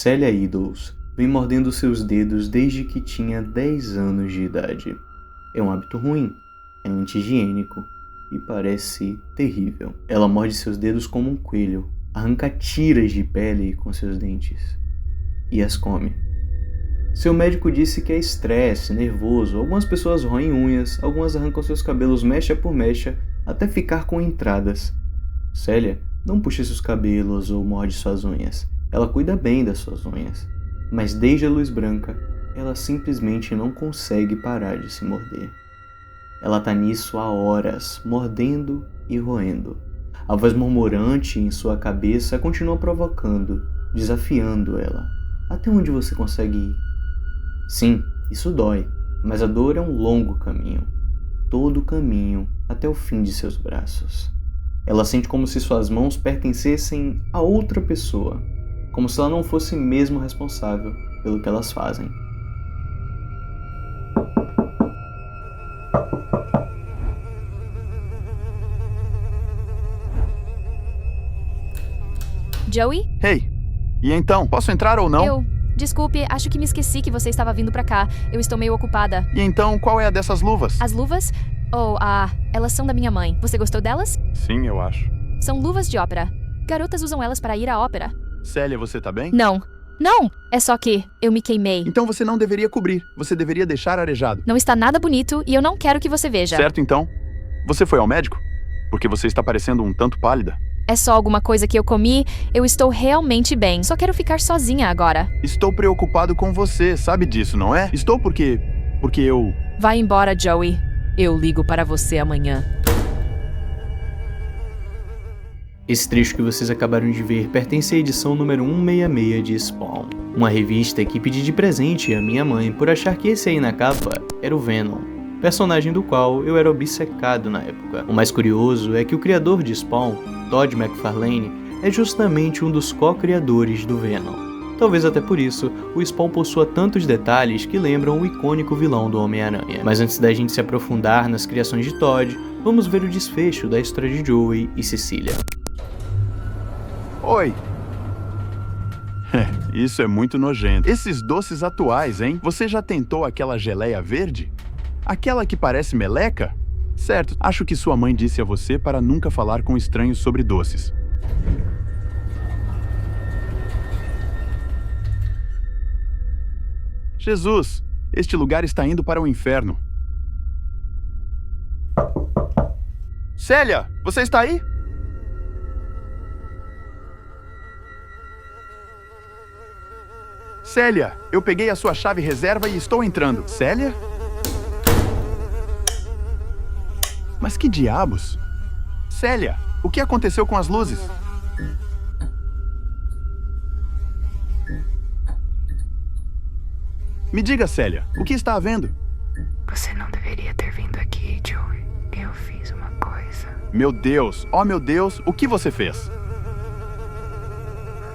Celia Idols vem mordendo seus dedos desde que tinha 10 anos de idade. É um hábito ruim, é anti-higiênico e parece terrível. Ela morde seus dedos como um coelho, arranca tiras de pele com seus dentes e as come. Seu médico disse que é estresse, nervoso, algumas pessoas roem unhas, algumas arrancam seus cabelos mecha por mecha até ficar com entradas. Celia não puxa seus cabelos ou morde suas unhas. Ela cuida bem das suas unhas. Mas desde a luz branca, ela simplesmente não consegue parar de se morder. Ela tá nisso há horas, mordendo e roendo. A voz murmurante em sua cabeça continua provocando, desafiando ela. Até onde você consegue ir? Sim, isso dói, mas a dor é um longo caminho. Todo o caminho até o fim de seus braços. Ela sente como se suas mãos pertencessem a outra pessoa, como se ela não fosse mesmo responsável pelo que elas fazem. Joey? Hey, e então, posso entrar ou não? Desculpe, acho que me esqueci que você estava vindo pra cá. Eu estou meio ocupada. E então, qual é a dessas luvas? As luvas? Elas são da minha mãe. Você gostou delas? Sim, eu acho. São luvas de ópera. Garotas usam elas para ir à ópera. Célia, você tá bem? Não, é só que eu me queimei. Então você não deveria cobrir, você deveria deixar arejado. Não está nada bonito e eu não quero que você veja. Certo, então. Você foi ao médico? Porque você está parecendo um tanto pálida. É só alguma coisa que eu comi, eu estou realmente bem. Só quero ficar sozinha agora. Estou preocupado com você, sabe disso, não é? Estou porque eu... Vai embora, Joey. Eu ligo para você amanhã. Esse trecho que vocês acabaram de ver pertence à edição número 166 de Spawn, uma revista que pedi de presente à minha mãe por achar que esse aí na capa era o Venom, personagem do qual eu era obcecado na época. O mais curioso é que o criador de Spawn, Todd McFarlane, é justamente um dos co-criadores do Venom. Talvez até por isso, o Spawn possua tantos detalhes que lembram o icônico vilão do Homem-Aranha. Mas antes da gente se aprofundar nas criações de Todd, vamos ver o desfecho da história de Joey e Cecília. Oi! Isso é muito nojento. Esses doces atuais, hein? Você já tentou aquela geleia verde? Aquela que parece meleca? Certo, acho que sua mãe disse a você para nunca falar com estranhos sobre doces. Jesus, este lugar está indo para o inferno. Célia, você está aí? Célia, eu peguei a sua chave reserva e estou entrando. Célia? Mas que diabos? Célia, o que aconteceu com as luzes? Me diga, Célia, o que está havendo? Você não deveria ter vindo aqui, Joey. Eu fiz uma coisa. Meu Deus, oh meu Deus, o que você fez?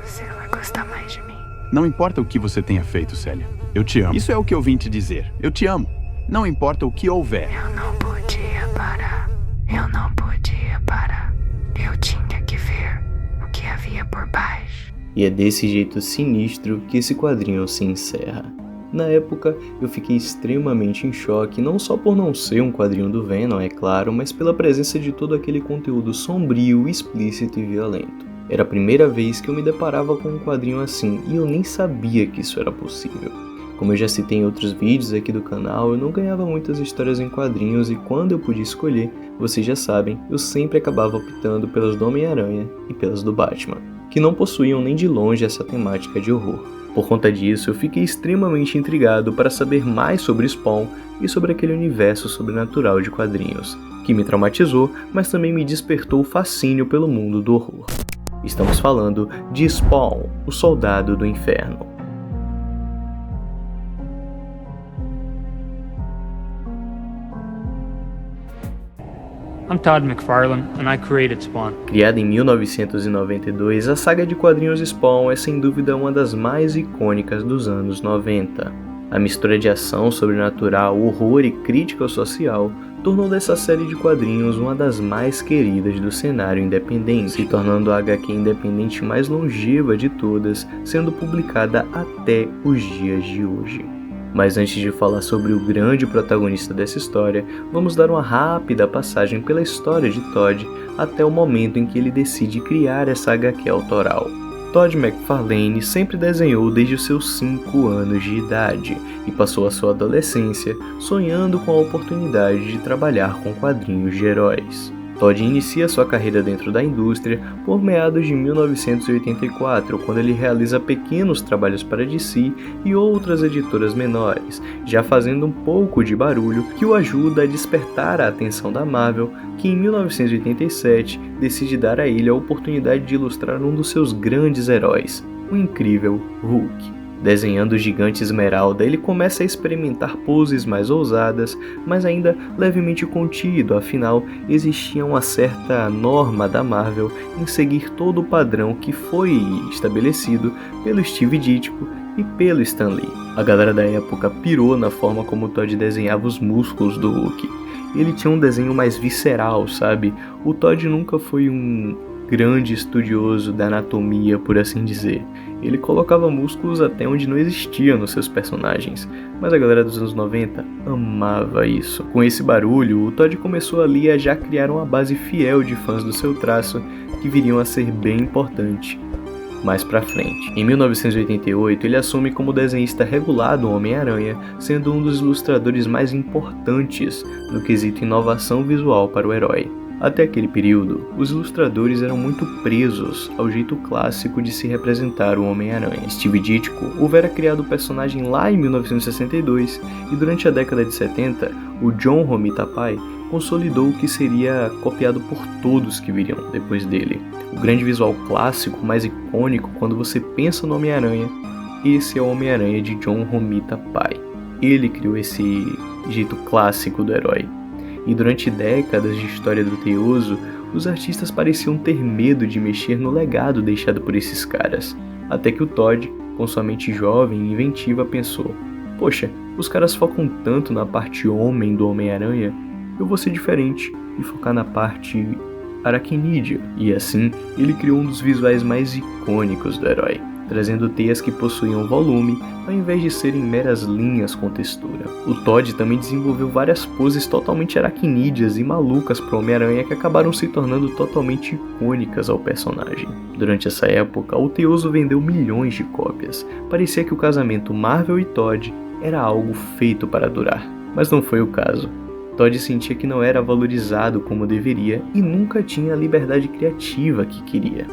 Se ela gostar mais de mim. Não importa o que você tenha feito, Célia. Eu te amo. Isso é o que eu vim te dizer. Eu te amo. Não importa o que houver. Eu não podia parar. Eu tinha que ver o que havia por baixo. E é desse jeito sinistro que esse quadrinho se encerra. Na época, eu fiquei extremamente em choque, não só por não ser um quadrinho do Venom, é claro, mas pela presença de todo aquele conteúdo sombrio, explícito e violento. Era a primeira vez que eu me deparava com um quadrinho assim, e eu nem sabia que isso era possível. Como eu já citei em outros vídeos aqui do canal, eu não ganhava muitas histórias em quadrinhos e quando eu podia escolher, vocês já sabem, eu sempre acabava optando pelas do Homem-Aranha e pelas do Batman, que não possuíam nem de longe essa temática de horror. Por conta disso, eu fiquei extremamente intrigado para saber mais sobre Spawn e sobre aquele universo sobrenatural de quadrinhos, que me traumatizou, mas também me despertou o fascínio pelo mundo do horror. Estamos falando de Spawn, o Soldado do Inferno. I'm Todd McFarlane, and I created Spawn. Criada em 1992, a saga de quadrinhos Spawn é sem dúvida uma das mais icônicas dos anos 90. A mistura de ação sobrenatural, horror e crítica social tornou dessa série de quadrinhos uma das mais queridas do cenário independente, se tornando a HQ independente mais longeva de todas, sendo publicada até os dias de hoje. Mas antes de falar sobre o grande protagonista dessa história, vamos dar uma rápida passagem pela história de Todd até o momento em que ele decide criar essa HQ autoral. Todd McFarlane sempre desenhou desde os seus 5 anos de idade e passou a sua adolescência sonhando com a oportunidade de trabalhar com quadrinhos de heróis. Todd inicia sua carreira dentro da indústria por meados de 1984, quando ele realiza pequenos trabalhos para DC e outras editoras menores, já fazendo um pouco de barulho que o ajuda a despertar a atenção da Marvel, que em 1987 decide dar a ele a oportunidade de ilustrar um dos seus grandes heróis, o incrível Hulk. Desenhando o gigante Esmeralda, ele começa a experimentar poses mais ousadas, mas ainda levemente contido, afinal existia uma certa norma da Marvel em seguir todo o padrão que foi estabelecido pelo Steve Ditko e pelo Stan Lee. A galera da época pirou na forma como Todd desenhava os músculos do Hulk. Ele tinha um desenho mais visceral, sabe? O Todd nunca foi um grande estudioso da anatomia, por assim dizer. Ele colocava músculos até onde não existia nos seus personagens, mas a galera dos anos 90 amava isso. Com esse barulho, o Todd começou ali a já criar uma base fiel de fãs do seu traço, que viriam a ser bem importante mais pra frente. Em 1988, ele assume como desenhista regular do Homem-Aranha, sendo um dos ilustradores mais importantes no quesito inovação visual para o herói. Até aquele período, os ilustradores eram muito presos ao jeito clássico de se representar o Homem-Aranha. Steve Ditko houvera criado o personagem lá em 1962 e durante a década de 70, o John Romita Pai consolidou o que seria copiado por todos que viriam depois dele. O grande visual clássico, mais icônico quando você pensa no Homem-Aranha, esse é o Homem-Aranha de John Romita Pai. Ele criou esse jeito clássico do herói. E durante décadas de história do Teioso, os artistas pareciam ter medo de mexer no legado deixado por esses caras. Até que o Todd, com sua mente jovem e inventiva, pensou: poxa, os caras focam tanto na parte homem do Homem-Aranha, eu vou ser diferente e focar na parte aracnídea. E assim, ele criou um dos visuais mais icônicos do herói, trazendo teias que possuíam volume ao invés de serem meras linhas com textura. O Todd também desenvolveu várias poses totalmente aracnídeas e malucas para o Homem-Aranha que acabaram se tornando totalmente icônicas ao personagem. Durante essa época, o Teioso vendeu milhões de cópias. Parecia que o casamento Marvel e Todd era algo feito para durar, mas não foi o caso. Todd sentia que não era valorizado como deveria e nunca tinha a liberdade criativa que queria.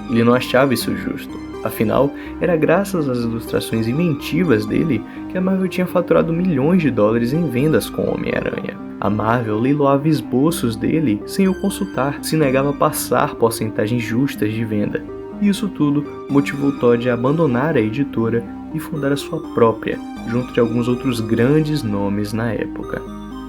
Ele não achava isso justo. Afinal, era graças às ilustrações inventivas dele que a Marvel tinha faturado milhões de dólares em vendas com o Homem-Aranha. A Marvel leiloava esboços dele sem o consultar, se negava a passar porcentagens justas de venda. E isso tudo motivou Todd a abandonar a editora e fundar a sua própria, junto de alguns outros grandes nomes na época.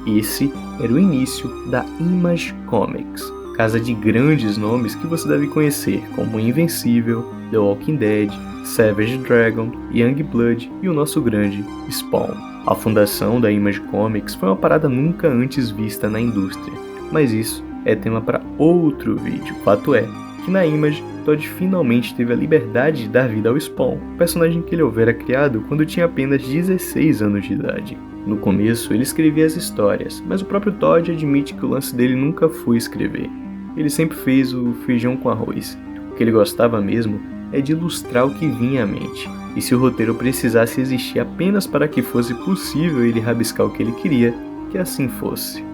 Esse era o início da Image Comics, casa de grandes nomes que você deve conhecer, como Invencível, The Walking Dead, Savage Dragon, Youngblood e o nosso grande Spawn. A fundação da Image Comics foi uma parada nunca antes vista na indústria, mas isso é tema para outro vídeo. Fato é que na Image, Todd finalmente teve a liberdade de dar vida ao Spawn, personagem que ele houvera criado quando tinha apenas 16 anos de idade. No começo, ele escrevia as histórias, mas o próprio Todd admite que o lance dele nunca foi escrever. Ele sempre fez o feijão com arroz. O que ele gostava mesmo é de ilustrar o que vinha à mente. E se o roteiro precisasse existir apenas para que fosse possível ele rabiscar o que ele queria, que assim fosse.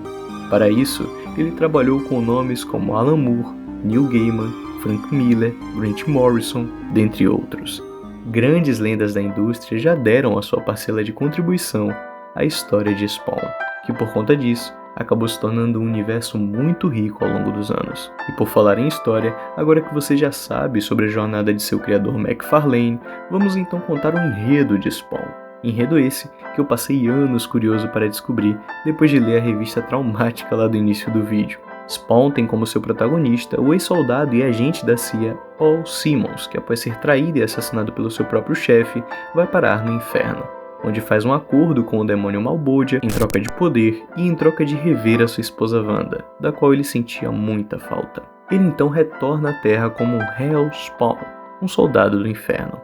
Para isso, ele trabalhou com nomes como Alan Moore, Neil Gaiman, Frank Miller, Grant Morrison, dentre outros. Grandes lendas da indústria já deram a sua parcela de contribuição à história de Spawn, que por conta disso, acabou se tornando um universo muito rico ao longo dos anos. E por falar em história, agora que você já sabe sobre a jornada de seu criador McFarlane, vamos então contar o enredo de Spawn. Enredo esse que eu passei anos curioso para descobrir depois de ler a revista traumática lá do início do vídeo. Spawn tem como seu protagonista o ex-soldado e agente da CIA Paul Simmons, que após ser traído e assassinado pelo seu próprio chefe, vai parar no inferno. onde faz um acordo com o demônio Malbodia em troca de poder e em troca de rever a sua esposa Wanda, da qual ele sentia muita falta. Ele então retorna à Terra como um Hellspawn, um soldado do inferno.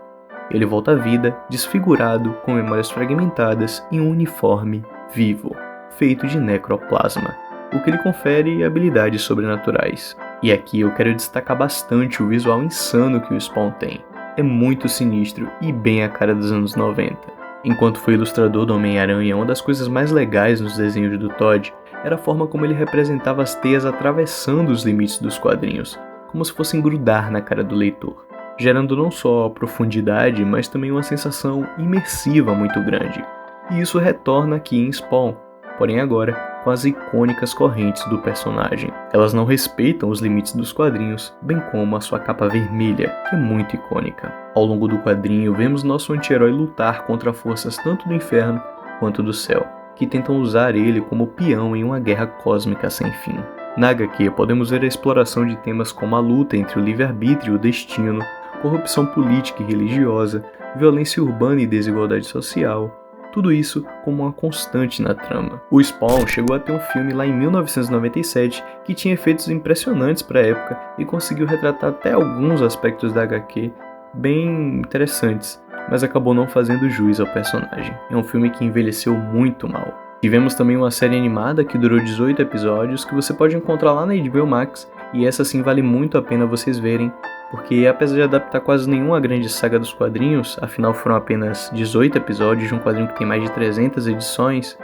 Ele volta à vida, desfigurado, com memórias fragmentadas e um uniforme vivo, feito de necroplasma, o que lhe confere habilidades sobrenaturais. E aqui eu quero destacar bastante o visual insano que o Spawn tem. É muito sinistro e bem a cara dos anos 90. Enquanto foi ilustrador do Homem-Aranha, uma das coisas mais legais nos desenhos do Todd era a forma como ele representava as teias atravessando os limites dos quadrinhos, como se fossem grudar na cara do leitor, gerando não só profundidade, mas também uma sensação imersiva muito grande. E isso retorna aqui em Spawn, porém agora com as icônicas correntes do personagem. Elas não respeitam os limites dos quadrinhos, bem como a sua capa vermelha, que é muito icônica. Ao longo do quadrinho, vemos nosso anti-herói lutar contra forças tanto do inferno quanto do céu, que tentam usar ele como peão em uma guerra cósmica sem fim. Na HQ, podemos ver a exploração de temas como a luta entre o livre-arbítrio e o destino, corrupção política e religiosa, violência urbana e desigualdade social, tudo isso como uma constante na trama. O Spawn chegou a ter um filme lá em 1997 que tinha efeitos impressionantes para a época e conseguiu retratar até alguns aspectos da HQ bem interessantes, mas acabou não fazendo jus ao personagem. É um filme que envelheceu muito mal. Tivemos também uma série animada que durou 18 episódios que você pode encontrar lá na HBO Max, e essa sim vale muito a pena vocês verem, porque apesar de adaptar quase nenhuma grande saga dos quadrinhos, afinal foram apenas 18 episódios de um quadrinho que tem mais de 300 edições,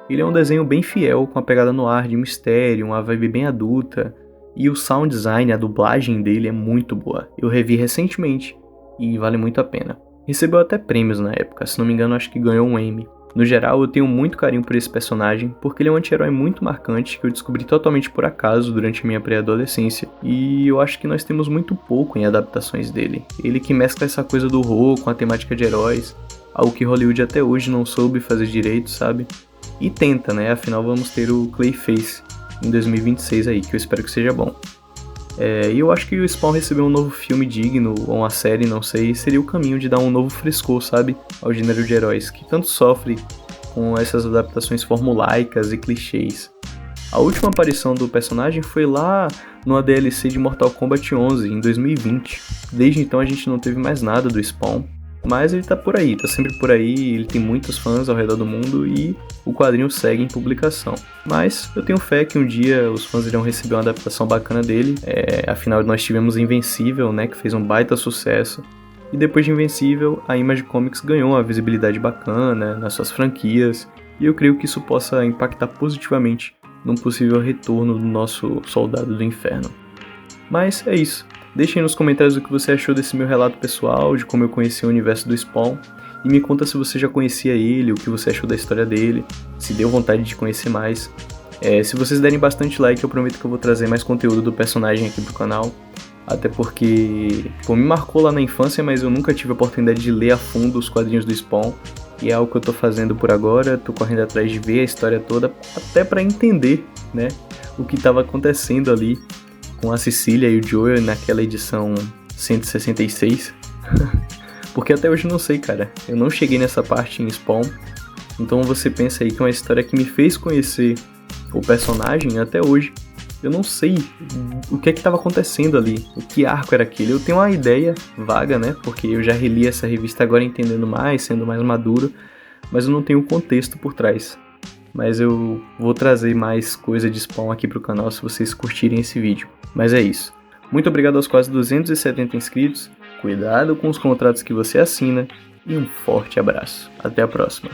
ele é um desenho bem fiel, com a pegada no ar de mistério, uma vibe bem adulta, e o sound design, a dublagem dele é muito boa. Eu revi recentemente e vale muito a pena. Recebeu até prêmios na época, se não me engano acho que ganhou um Emmy. No geral, eu tenho muito carinho por esse personagem, porque ele é um anti-herói muito marcante que eu descobri totalmente por acaso durante minha pré-adolescência, e eu acho que nós temos muito pouco em adaptações dele. Ele que mescla essa coisa do horror com a temática de heróis, algo que Hollywood até hoje não soube fazer direito, sabe? E tenta, né? Afinal vamos ter o Clayface em 2026 aí, que eu espero que seja bom. E eu acho que o Spawn receber um novo filme digno, ou uma série, não sei, seria o caminho de dar um novo frescor, sabe, ao gênero de heróis, que tanto sofre com essas adaptações formulaicas e clichês. A última aparição do personagem foi lá numa DLC de Mortal Kombat 11, em 2020. Desde então a gente não teve mais nada do Spawn, mas ele tá por aí, tá sempre por aí, ele tem muitos fãs ao redor do mundo e o quadrinho segue em publicação. Mas eu tenho fé que um dia os fãs irão receber uma adaptação bacana dele, afinal nós tivemos Invencível, né, que fez um baita sucesso, e depois de Invencível a Image Comics ganhou uma visibilidade bacana nas suas franquias, e eu creio que isso possa impactar positivamente num possível retorno do nosso Soldado do Inferno. Mas é isso. Deixem nos comentários o que você achou desse meu relato pessoal, de como eu conheci o universo do Spawn, e me conta se você já conhecia ele, o que você achou da história dele, se deu vontade de conhecer mais. Se vocês derem bastante like, eu prometo que eu vou trazer mais conteúdo do personagem aqui pro canal, até porque me marcou lá na infância, mas eu nunca tive a oportunidade de ler a fundo os quadrinhos do Spawn, e é algo que eu tô fazendo por agora, tô correndo atrás de ver a história toda, até para entender, né, o que estava acontecendo ali com a Cecília e o Joel naquela edição 166. Porque até hoje eu não sei, cara. Eu não cheguei nessa parte em Spawn. Então você pensa aí que é uma história que me fez conhecer o personagem até hoje. Eu não sei o que estava acontecendo ali. O que arco era aquele. Eu tenho uma ideia vaga, né? Porque eu já reli essa revista agora entendendo mais, sendo mais maduro. Mas eu não tenho o contexto por trás. Mas eu vou trazer mais coisa de Spawn aqui pro canal se vocês curtirem esse vídeo. Mas é isso. Muito obrigado aos quase 270 inscritos, cuidado com os contratos que você assina e um forte abraço. Até a próxima.